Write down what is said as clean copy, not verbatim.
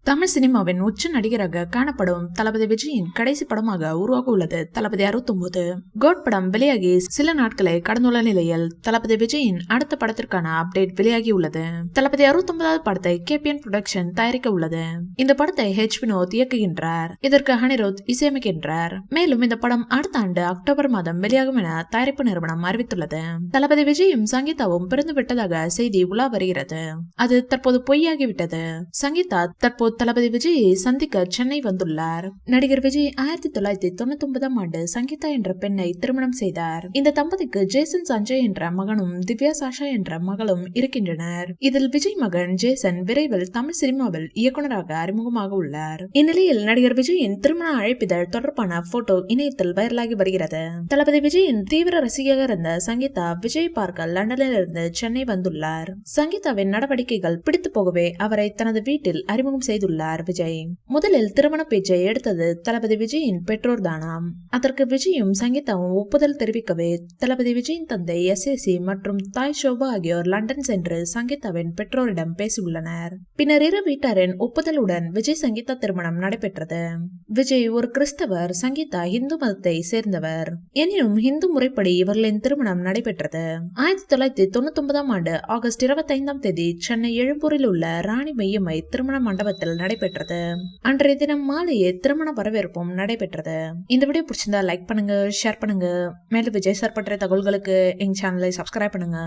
தமிழ் சினிமாவின் உச்ச நடிகராக காணப்படும் தளபதி விஜயின் கடைசி படமாக உருவாக உள்ளது தளபதி 69. கோட் படம் வெளியாகி சில நாட்களை கடந்துள்ள நிலையில் தளபதி விஜயின் அடுத்த படத்திற்கான அப்டேட் வெளியாகி உள்ளது. தளபதி 69வது படத்தை கேபிஎன் புரொடக்ஷன் தயாரிக்க உள்ளது. இந்த படத்தை ஹெச் வினோத் இயக்குகின்றார். இதற்கு அனிருத் இசையமைக்கின்றார். மேலும் இந்த படம் அடுத்த ஆண்டு அக்டோபர் மாதம் வெளியாகும் என தயாரிப்பு நிறுவனம் அறிவித்துள்ளது. தளபதி விஜயும் சங்கீதாவும் பிறந்து விட்டதாக செய்தி உலா வருகிறது. அது தற்போது பொய்யாகிவிட்டது. சங்கீதா தற்போது தளபதி விஜயை சந்திக்க சென்னை வந்துள்ளார். நடிகர் விஜய் 1999ஆம் ஆண்டு சங்கீதா என்ற பெண்ணை திருமணம் செய்தார். இந்த தம்பதிக்கு ஜேசன் சஞ்சய் என்ற மகனும் திவ்யா சாஷா என்ற மகளும் இருக்கின்றனர். இதில் விஜய் மகன் ஜேசன் விரைவில் தமிழ் சினிமாவில் இயக்குநராக அறிமுகமாக உள்ளார். இந்நிலையில் நடிகர் விஜயின் திருமண அழைப்பிதழ் தொடர்பான போட்டோ இணையத்தில் வைரலாகி வருகிறது. தளபதி விஜயின் தீவிர ரசிகையாக இருந்த சங்கீதா விஜய் பார்க்க லண்டனில் இருந்து சென்னை வந்துள்ளார். சங்கீதாவின் நடவடிக்கைகள் பிடித்து போகவே அவரை தனது வீட்டில் அறிமுகம் செய்துள்ளார் விஜய். முதலில் திருமண பேச்சை எடுத்தது தளபதி விஜயின் பெற்றோர் தானாம். அதற்கு விஜயும் சங்கீதாவும் ஒப்புதல் தெரிவிக்கவே தளபதி விஜயின் தந்தை SAC மற்றும் தாய் ஷோபா ஆகியோர் லண்டன் சென்று சங்கீதாவின் பெற்றோரிடம் பேசியுள்ளனர். பின்னர் இரு வீட்டாரின் ஒப்புதலுடன் விஜய் சங்கீதா திருமணம் நடைபெற்றது. விஜய் ஒரு கிறிஸ்தவர், சங்கீதா இந்து மதத்தை சேர்ந்தவர். எனினும் இந்து முறைப்படி இவர்களின் திருமணம் நடைபெற்றது. 1999ஆம் ஆண்டு ஆகஸ்ட் 25ஆம் தேதி சென்னை எழும்பூரில் உள்ள ராணி மெய்யம்மை திருமண மண்டபத்தில் நடைபெற்றது. அன்றைய தினம் மாலையே திருமண வரவேற்பும் நடைபெற்றது. இந்த வீடியோ பிடிச்சிருந்தா லைக் பண்ணுங்க, ஷேர் பண்ணுங்க. மேலும் விஜய் சார் பற்றிய தகவல்களுக்கு எங்க சேனலை சப்ஸ்கிரைப் பண்ணுங்க.